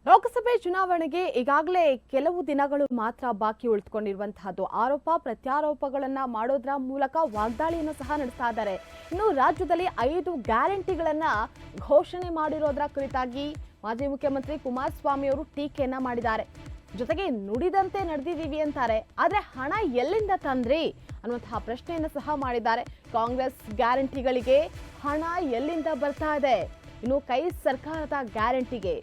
ಲೋಕಸಭೆ ಚುನಾವಣೆಗೆ ಈಗಾಗಲೇ ಕೆಲವು ದಿನಗಳು ಮಾತ್ರ ಬಾಕಿ ಉಳಿದುಕೊಂಡಿರುವಂತಹದ್ದು. ಆರೋಪ ಪ್ರತ್ಯಾರೋಪಗಳನ್ನ ಮಾಡೋದ್ರ ಮೂಲಕ ವಾಗ್ದಾಳಿಯನ್ನು ಸಹ ನಡೆಸ್ತಾ ಇದ್ದಾರೆ. ಇನ್ನು ರಾಜ್ಯದಲ್ಲಿ 5 ಗ್ಯಾರಂಟಿಗಳನ್ನ ಘೋಷಣೆ ಮಾಡಿರೋದ್ರ ಕುರಿತಾಗಿ ಮಾಜಿ ಮುಖ್ಯಮಂತ್ರಿ ಕುಮಾರಸ್ವಾಮಿ ಅವರು ಟೀಕೆಯನ್ನ ಮಾಡಿದ್ದಾರೆ. ಜೊತೆಗೆ ನುಡಿದಂತೆ ನಡೆದಿದ್ದೀವಿ ಅಂತಾರೆ, ಆದ್ರೆ ಹಣ ಎಲ್ಲಿಂದ ತಂದ್ರಿ ಅನ್ನುವಂತಹ ಪ್ರಶ್ನೆಯನ್ನು ಸಹ ಮಾಡಿದ್ದಾರೆ. ಕಾಂಗ್ರೆಸ್ ಗ್ಯಾರಂಟಿಗಳಿಗೆ ಹಣ ಎಲ್ಲಿಂದ ಬರ್ತಾ ಇದೆ? ಇನ್ನು ಕೈ ಸರ್ಕಾರದ ಗ್ಯಾರಂಟಿಗೆ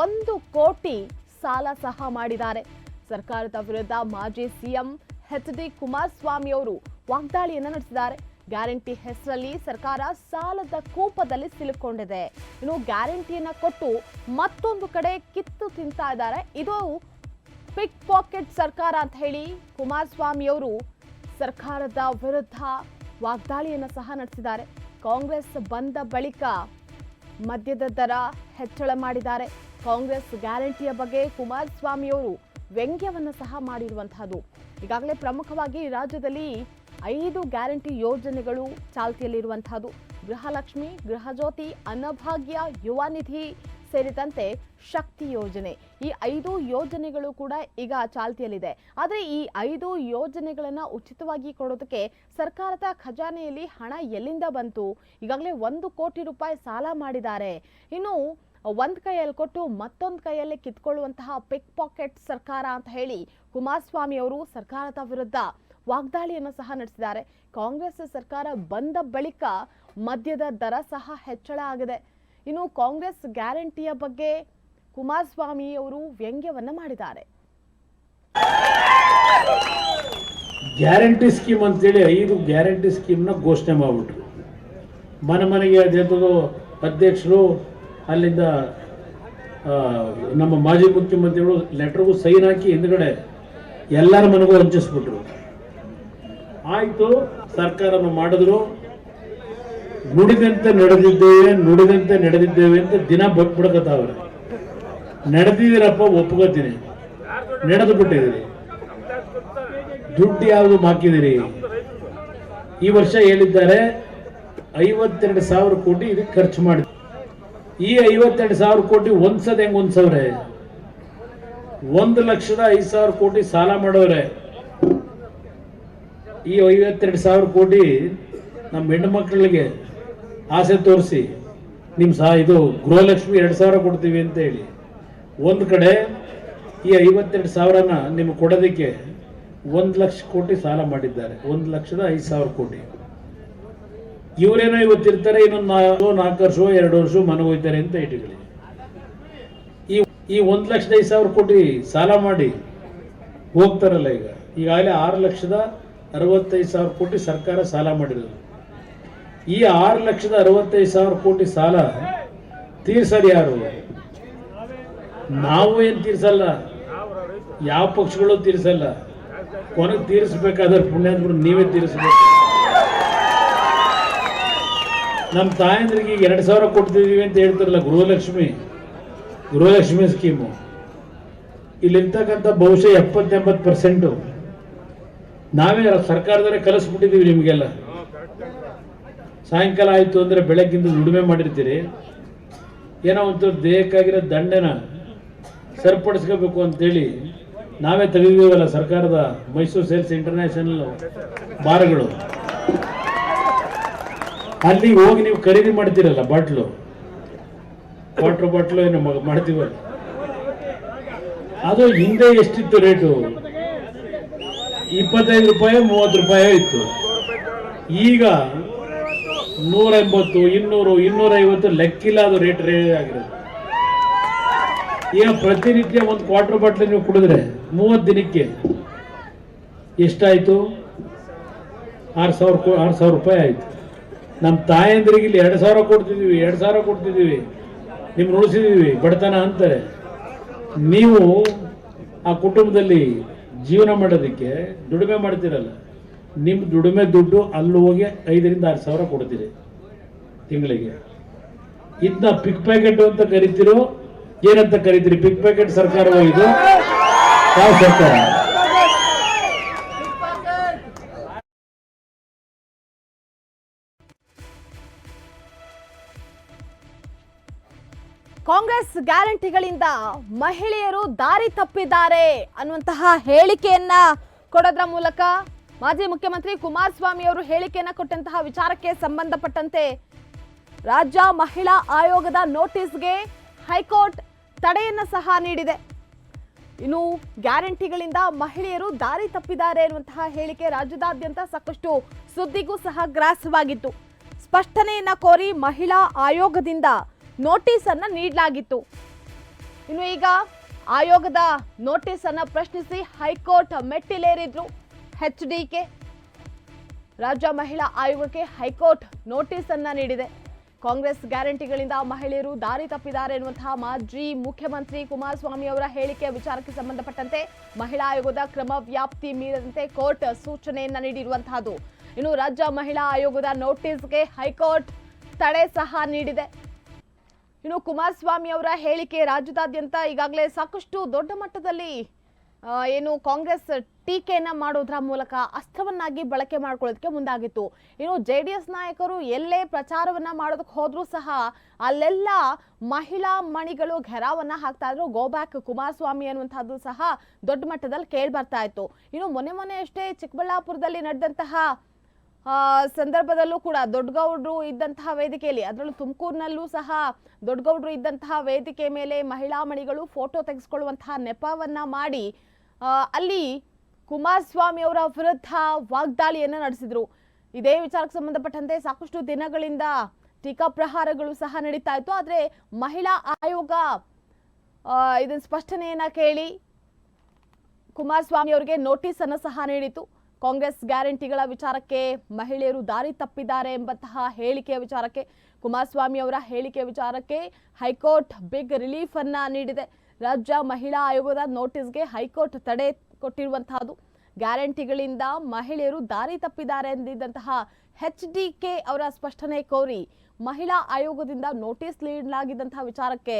1 ಕೋಟಿ ಸಾಲ ಸಹ ಮಾಡಿದ್ದಾರೆ. ಸರ್ಕಾರದ ವಿರುದ್ಧ ಮಾಜಿ ಸಿಎಂ ಎಚ್.ಡಿ. ಕುಮಾರಸ್ವಾಮಿ ಅವರು ವಾಗ್ದಾಳಿಯನ್ನ ನಡೆಸಿದ್ದಾರೆ. ಗ್ಯಾರಂಟಿ ಹೆಸರಲ್ಲಿ ಸರ್ಕಾರ ಸಾಲದ ಕೂಪದಲ್ಲಿ ಸಿಲುಕೊಂಡಿದೆ. ಇನ್ನು ಗ್ಯಾರಂಟಿಯನ್ನ ಕೊಟ್ಟು ಮತ್ತೊಂದು ಕಡೆ ಕಿತ್ತು ತಿಂತಾ ಇದ್ದಾರೆ. ಇದು ಪಿಕ್ ಪಾಕೆಟ್ ಸರ್ಕಾರ ಅಂತ ಹೇಳಿ ಕುಮಾರಸ್ವಾಮಿ ಅವರು ಸರ್ಕಾರದ ವಿರುದ್ಧ ವಾಗ್ದಾಳಿಯನ್ನ ಸಹ ನಡೆಸಿದ್ದಾರೆ. ಕಾಂಗ್ರೆಸ್ ಬಂದ ಬಳಿಕ ಮದ್ಯದ ದರ ಹೆಚ್ಚಳ ಮಾಡಿದ್ದಾರೆ. ಕಾಂಗ್ರೆಸ್ ಗ್ಯಾರಂಟಿಯ ಬಗ್ಗೆ ಕುಮಾರಸ್ವಾಮಿ ಅವರು ವ್ಯಂಗ್ಯವನ್ನು ಸಹ ಮಾಡಿರುವಂತಹದ್ದು. ಈಗಾಗಲೇ ಪ್ರಮುಖವಾಗಿ ರಾಜ್ಯದಲ್ಲಿ 5 ಗ್ಯಾರಂಟಿ ಯೋಜನೆಗಳು ಚಾಲ್ತಿಯಲ್ಲಿರುವಂತಹದ್ದು. ಗೃಹಲಕ್ಷ್ಮಿ, ಗೃಹಜ್ಯೋತಿ, ಅನ್ನಭಾಗ್ಯ, ಯುವ ನಿಧಿ ಸೇರಿದಂತೆ ಶಕ್ತಿ ಯೋಜನೆ, ಈ 5 ಯೋಜನೆಗಳು ಕೂಡ ಈಗ ಚಾಲ್ತಿಯಲ್ಲಿದೆ. ಆದರೆ ಈ 5 ಯೋಜನೆಗಳನ್ನ ಉಚಿತವಾಗಿ ಕೊಡೋದಕ್ಕೆ ಸರ್ಕಾರದ ಖಜಾನೆಯಲ್ಲಿ ಹಣ ಎಲ್ಲಿಂದ ಬಂತು? ಈಗಾಗಲೇ 1 ಕೋಟಿ ರೂಪಾಯಿ ಸಾಲ ಮಾಡಿದ್ದಾರೆ. ಇನ್ನು ಒಂದ್ ಕೈಯಲ್ಲಿ ಕೊಟ್ಟು ಮತ್ತೊಂದು ಕೈಯಲ್ಲಿ ಕಿತ್ಕೊಳ್ಳುವಂತಹ ಪಿಕ್ ಪಾಕೆಟ್ ಸರ್ಕಾರ ಅಂತ ಹೇಳಿ ಕುಮಾರಸ್ವಾಮಿ ಅವರು ಸರ್ಕಾರದ ವಿರುದ್ಧ ವಾಗ್ದಾಳಿಯನ್ನು ಸಹ ನಡೆಸಿದ್ದಾರೆ. ಕಾಂಗ್ರೆಸ್ ಸರ್ಕಾರ ಬಂದ ಬಳಿಕ ಮದ್ಯದ ದರ ಸಹ ಹೆಚ್ಚಳ ಆಗಿದೆ. ಇನ್ನು ಕಾಂಗ್ರೆಸ್ ಗ್ಯಾರಂಟಿಯ ಬಗ್ಗೆ ಕುಮಾರಸ್ವಾಮಿ ಅವರು ವ್ಯಂಗ್ಯವನ್ನ ಮಾಡಿದ್ದಾರೆ. ಗ್ಯಾರಂಟಿ ಸ್ಕೀಮ್ ಅಂತೇಳಿ 5 ಗ್ಯಾರಂಟಿ ಸ್ಕೀಮ್ನ ಘೋಷಣೆ ಮಾಡಿಬಿಟ್ರು. ಮನೆಗೆ ಅದೇಂಥದ್ದು ಅಧ್ಯಕ್ಷರು ಅಲ್ಲಿಂದ ನಮ್ಮ ಮಾಜಿ ಮುಖ್ಯಮಂತ್ರಿಗಳು ಲೆಟರ್ಗೂ ಸೈನ್ ಹಾಕಿ ಹಿಂದ್ಗಡೆ ಎಲ್ಲರ ಮನೆಗೂ ಹಂಚಿಸ್ಬಿಟ್ರು. ಆಯಿತು, ಸರ್ಕಾರವನ್ನು ಮಾಡಿದ್ರು. ನುಡಿದಂತೆ ನಡೆದಿದ್ದೇವೆ ಅಂತ ದಿನ ಬಿಡ್ಕತಾವ್ರೆ. ನಡೆದಿದ್ದೀರಪ್ಪ, ಒಪ್ಕೋತೀನಿ, ನಡೆದು ಬಿಟ್ಟಿದ್ದೀರಿ. ದುಡ್ಡು ಯಾವುದು ಹಾಕಿದಿರಿ? ಈ ವರ್ಷ ಹೇಳಿದ್ದಾರೆ 52,000 ಕೋಟಿ ಇದಕ್ಕೆ ಖರ್ಚು ಮಾಡಿ. ಈ 52,000 ಕೋಟಿ ಒಂದ್ಸದ ಹೆಂಗ್ ಹೊಂದ್ಸವ್ರೆ? 1,05,000 ಕೋಟಿ ಸಾಲ ಮಾಡೋರೆ. ಈ 52,000 ಕೋಟಿ ನಮ್ಮ ಹೆಣ್ಣು ಮಕ್ಕಳಿಗೆ ಆಸೆ ತೋರಿಸಿ ಇದು ಗೃಹಲಕ್ಷ್ಮಿ 2,000 ಕೊಡ್ತೀವಿ ಅಂತ ಹೇಳಿ ಒಂದು ಕಡೆ ಈ 52,000ನ ನಿಮ್ಗೆ ಕೊಡೋದಕ್ಕೆ 1,00,000 ಕೋಟಿ ಸಾಲ ಮಾಡಿದ್ದಾರೆ. 1,05,000 ಕೋಟಿ. ಇವರೇನೋ ಇವತ್ತಿರ್ತಾರೆ, ಇನ್ನೊಂದು 4 ವರ್ಷ 2 ವರ್ಷ ಮನೆ ಹೋಗ್ತಾರೆ ಅಂತ ಇಟ್ಕೊಳ್ಳಿ. ಈ 1,05,000 ಕೋಟಿ ಸಾಲ ಮಾಡಿ ಹೋಗ್ತಾರಲ್ಲ, ಈಗಾಗಲೇ 6,65,000 ಕೋಟಿ ಸರ್ಕಾರ ಸಾಲ ಮಾಡಿರೋದು. ಈ 6,65,000 ಕೋಟಿ ಸಾಲ ತೀರ್ಸೋದು ಯಾರು? ನಾವು ಏನು ತೀರ್ಸಲ್ಲ, ಯಾವ ಪಕ್ಷಗಳು ತೀರ್ಸಲ್ಲ. ಕೊನೆಗೆ ತೀರಿಸಬೇಕಾದ್ರೆ ಪುಣ್ಯಾತ್ಮರು ನೀವೇ ತೀರಿಸಬೇಕು. ನಮ್ಮ ತಾಯಂದ್ರಿಗೆ 2,000 ಕೊಡ್ತಿದೀವಿ ಅಂತ ಹೇಳ್ತಾರಲ್ಲ, ಗೃಹಲಕ್ಷ್ಮಿ ಸ್ಕೀಮು. ಇಲ್ಲಿರ್ತಕ್ಕಂಥ ಬಹುಶಃ 70-80% ನಾವೇ ಸರ್ಕಾರದವರೇ ಕಲಿಸ್ಬಿಟ್ಟಿದ್ದೀವಿ ನಿಮಗೆಲ್ಲ. ಸಾಯಂಕಾಲ ಆಯಿತು ಅಂದರೆ ಬೆಳಗ್ಗಿಂದ ದುಡಿಮೆ ಮಾಡಿರ್ತೀರಿ. ಏನೋ ಒಂದು ದೇಹಕ್ಕಾಗಿರೋ ದಂಡೆನ ಸರಿಪಡಿಸ್ಕೋಬೇಕು ಅಂತೇಳಿ ನಾವೇ ತೆಗೆದಿದ್ದೀವಲ್ಲ ಸರ್ಕಾರದ ಮೈಸೂರು ಸೇಲ್ಸ್ ಇಂಟರ್ನ್ಯಾಷನಲ್ ಬಾರ್ಗಳು. ಅಲ್ಲಿ ಹೋಗಿ ನೀವು ಖರೀದಿ ಮಾಡ್ತೀರಲ್ಲ, ವಾಟರ್ ಬಾಟ್ಲು ಏನು ಮಾಡ್ತೀವಲ್ಲ, ಅದು ಹಿಂದೆ ಎಷ್ಟಿತ್ತು ರೇಟು? 25 ರೂಪಾಯಿ 30 ರೂಪಾಯಿ ಇತ್ತು. ಈಗ 180, 200, 250 ಲೆಕ್ಕಿಲ್ಲ ಅದು ರೇಟ್ ಆಗಿರೋದು. ಈಗ ಪ್ರತಿನಿತ್ಯ ಒಂದು ಕ್ವಾರ್ಟರ್ ಬಾಟ್ಲು ನೀವು ಕುಡಿದ್ರೆ 30 ದಿನಕ್ಕೆ ಎಷ್ಟಾಯ್ತು? 6,000 ರೂಪಾಯಿ ಆಯ್ತು. ನಮ್ಮ ತಾಯಂದ್ರಿಗೆ ಇಲ್ಲಿ 2,000 ಕೊಡ್ತಿದ್ದೀವಿ, ನಿಮ್ಗೆ ಉಳಿಸಿದೀವಿ ಬಡತನ ಅಂತಾರೆ. ನೀವು ಆ ಕುಟುಂಬದಲ್ಲಿ ಜೀವನ ಮಾಡೋದಕ್ಕೆ ದುಡಿಮೆ ಮಾಡ್ತೀರಲ್ಲ, ನಿಮ್ಮ ದುಡಿಮೆ ದುಡ್ಡು ಅಲ್ಲಿ ಹೋಗಿ 5,000-6,000 ಕೊಡ್ತೀರಿ ತಿಂಗಳಿಗೆ. ಇದನ್ನ ಪಿಕ್ ಪ್ಯಾಕೆಟ್ ಅಂತ ಕರಿತೀರೋ ಏನಂತ ಕರಿತೀರಿ? ಪಿಕ್ ಪ್ಯಾಕೆಟ್ ಸರ್ಕಾರ ಇದು ಯಾವ ಸರ್ಕಾರ? ಕಾಂಗ್ರೆಸ್ ಗ್ಯಾರಂಟಿಗಳಿಂದ ಮಹಿಳೆಯರು ದಾರಿ ತಪ್ಪಿದ್ದಾರೆ ಅನ್ನುವಂತಹ ಹೇಳಿಕೆಯನ್ನ ಕೊಡೋದ್ರ ಮೂಲಕ ಮಾಜಿ ಮುಖ್ಯಮಂತ್ರಿ ಕುಮಾರಸ್ವಾಮಿ ಅವರು ಹೇಳಿಕೆಯನ್ನ ಕೊಟ್ಟಂತಹ ವಿಚಾರಕ್ಕೆ ಸಂಬಂಧಪಟ್ಟಂತೆ ರಾಜ್ಯ ಮಹಿಳಾ ಆಯೋಗದ ನೋಟಿಸ್ಗೆ ಹೈಕೋರ್ಟ್ ತಡೆಯನ್ನ ಸಹ ನೀಡಿದೆ. ಇನ್ನು ಗ್ಯಾರಂಟಿಗಳಿಂದ ಮಹಿಳೆಯರು ದಾರಿ ತಪ್ಪಿದ್ದಾರೆ ಎನ್ನುವಂತಹ ಹೇಳಿಕೆ ರಾಜ್ಯದಾದ್ಯಂತ ಸಾಕಷ್ಟು ಸುದ್ದಿಗೂ ಸಹ ಗ್ರಾಸವಾಗಿತ್ತು. ಸ್ಪಷ್ಟನೆಯನ್ನ ಕೋರಿ ಮಹಿಳಾ ಆಯೋಗದಿಂದ ನೋಟಿಸ್ ಅನ್ನ ನೀಡಲಾಗಿತ್ತು. ಇನ್ನು ಈಗ ಆಯೋಗದ ನೋಟಿಸ್ ಅನ್ನ ಪ್ರಶ್ನಿಸಿ ಹೈಕೋರ್ಟ್ ಮೆಟ್ಟಿಲೇರಿದ್ರು HDK. ರಾಜ್ಯ ಮಹಿಳಾ ಆಯೋಗಕ್ಕೆ ಹೈಕೋರ್ಟ್ ನೋಟಿಸ್ ಅನ್ನ ನೀಡಿದೆ. ಕಾಂಗ್ರೆಸ್ ಗ್ಯಾರಂಟಿಗಳಿಂದ ಮಹಿಳೆಯರು ದಾರಿ ತಪ್ಪಿದ್ದಾರೆ ಎನ್ನುವಂತಹ ಮಾಜಿ ಮುಖ್ಯಮಂತ್ರಿ ಕುಮಾರಸ್ವಾಮಿ ಅವರ ಹೇಳಿಕೆಯ ವಿಚಾರಕ್ಕೆ ಸಂಬಂಧಪಟ್ಟಂತೆ ಮಹಿಳಾ ಆಯೋಗದ ಕ್ರಮ ವ್ಯಾಪ್ತಿ ಮೀರದಂತೆ ಕೋರ್ಟ್ ಸೂಚನೆಯನ್ನ ನೀಡಿರುವಂತಹದ್ದು. ಇನ್ನು ರಾಜ್ಯ ಮಹಿಳಾ ಆಯೋಗದ ನೋಟಿಸ್ಗೆ ಹೈಕೋರ್ಟ್ ತಡೆ ಸಹ ನೀಡಿದೆ. ಇನ್ನು ಕುಮಾರಸ್ವಾಮಿ ಅವರ ಹೇಳಿಕೆ ರಾಜ್ಯದಾದ್ಯಂತ ಈಗಾಗಲೇ ಸಾಕಷ್ಟು ದೊಡ್ಡ ಮಟ್ಟದಲ್ಲಿ ಏನು ಕಾಂಗ್ರೆಸ್ ಟೀಕೆಯನ್ನ ಮಾಡೋದ್ರ ಮೂಲಕ ಅಸ್ತ್ರವನ್ನಾಗಿ ಬಳಕೆ ಮಾಡ್ಕೊಳ್ಳೋದಕ್ಕೆ ಮುಂದಾಗಿತ್ತು. ಇನ್ನು JDS ನಾಯಕರು ಎಲ್ಲೇ ಪ್ರಚಾರವನ್ನ ಮಾಡೋದಕ್ಕೆ ಹೋದ್ರೂ ಸಹ ಅಲ್ಲೆಲ್ಲ ಮಹಿಳಾ ಮಣಿಗಳು ಘೆರಾವನ್ನ ಹಾಕ್ತಾ ಇದ್ರು. ಗೋ ಬ್ಯಾಕ್ ಕುಮಾರಸ್ವಾಮಿ ಅನ್ನುವಂಥದ್ದು ಸಹ ದೊಡ್ಡ ಮಟ್ಟದಲ್ಲಿ ಕೇಳಿ ಬರ್ತಾ ಇತ್ತು. ಇನ್ನು ಮೊನ್ನೆ ಅಷ್ಟೇ ಚಿಕ್ಕಬಳ್ಳಾಪುರದಲ್ಲಿ ನಡೆದಂತಹ ಸಂದರ್ಭದಲ್ಲೂ ಕೂಡ ದೊಡ್ಡಗೌಡರು ಇದ್ದಂತಹ ವೇದಿಕೆಯಲ್ಲಿ, ಅದರಲ್ಲೂ ತುಮಕೂರಿನಲ್ಲೂ ಸಹ ದೊಡ್ಡಗೌಡರು ಇದ್ದಂತಹ ವೇದಿಕೆ ಮೇಲೆ ಮಹಿಳಾ ಮಣಿಗಳು ಫೋಟೋ ತೆಗೆಸ್ಕೊಳ್ಳುವಂತಹ ನೆಪವನ್ನ ಮಾಡಿ ಅಲ್ಲಿ ಕುಮಾರಸ್ವಾಮಿ ಅವರ ವಿರುದ್ಧ ವಾಗ್ದಾಳಿಯನ್ನ ನಡೆಸಿದ್ರು. ಇದೇ ವಿಚಾರಕ್ಕೆ ಸಂಬಂಧಪಟ್ಟಂತೆ ಸಾಕಷ್ಟು ದಿನಗಳಿಂದ ಟೀಕಾಪ್ರಹಾರಗಳು ಸಹ ನಡೀತಾ ಇತ್ತು. ಆದ್ರೆ ಮಹಿಳಾ ಆಯೋಗ ಇದನ್ನ ಸ್ಪಷ್ಟನೆಯನ್ನ ಕೇಳಿ ಕುಮಾರಸ್ವಾಮಿ ಅವರಿಗೆ ನೋಟಿಸ್ ಅನ್ನು ಸಹ ನೀಡಿತು. ಕಾಂಗ್ರೆಸ್ ಗ್ಯಾರಂಟಿಗಳ ವಿಚಾರಕ್ಕೆ ಮಹಿಳೆಯರು ದಾರಿ ತಪ್ಪಿದ್ದಾರೆ ಎಂಬಂತಹ ಹೇಳಿಕೆಯ ವಿಚಾರಕ್ಕೆ, ಕುಮಾರಸ್ವಾಮಿ ಅವರ ಹೇಳಿಕೆಯ ವಿಚಾರಕ್ಕೆ ಹೈಕೋರ್ಟ್ ಬಿಗ್ ರಿಲೀಫ್ ಅನ್ನ ನೀಡಿದೆ. ರಾಜ್ಯ ಮಹಿಳಾ ಆಯೋಗದ ನೋಟಿಸ್ಗೆ ಹೈಕೋರ್ಟ್ ತಡೆ ಕೊಟ್ಟಿರುವಂತಹದ್ದು. ಗ್ಯಾರಂಟಿಗಳಿಂದ ಮಹಿಳೆಯರು ದಾರಿ ತಪ್ಪಿದ್ದಾರೆ ಎಂದಿದ್ದಂತಹ HDK ಅವರ ಸ್ಪಷ್ಟನೆ ಕೋರಿ ಮಹಿಳಾ ಆಯೋಗದಿಂದ ನೋಟಿಸ್ ನೀಡಲಾಗಿದ್ದಂತಹ ವಿಚಾರಕ್ಕೆ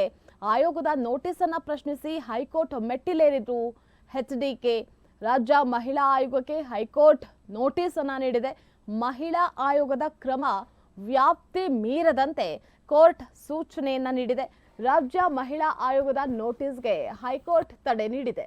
ಆಯೋಗದ ನೋಟಿಸ್ ಅನ್ನ ಪ್ರಶ್ನಿಸಿ ಹೈಕೋರ್ಟ್ ಮೆಟ್ಟಿಲೇರಿದ್ರು HDK. ರಾಜ್ಯ ಮಹಿಳಾ ಆಯೋಗಕ್ಕೆ ಹೈಕೋರ್ಟ್ ನೋಟಿಸ್ ಅನ್ನ ನೀಡಿದೆ. ಮಹಿಳಾ ಆಯೋಗದ ಕ್ರಮ ವ್ಯಾಪ್ತಿ ಮೀರದಂತೆ ಕೋರ್ಟ್ ಸೂಚನೆಯನ್ನ ನೀಡಿದೆ. ರಾಜ್ಯ ಮಹಿಳಾ ಆಯೋಗದ ನೋಟಿಸ್ಗೆ ಹೈಕೋರ್ಟ್ ತಡೆ ನೀಡಿದೆ.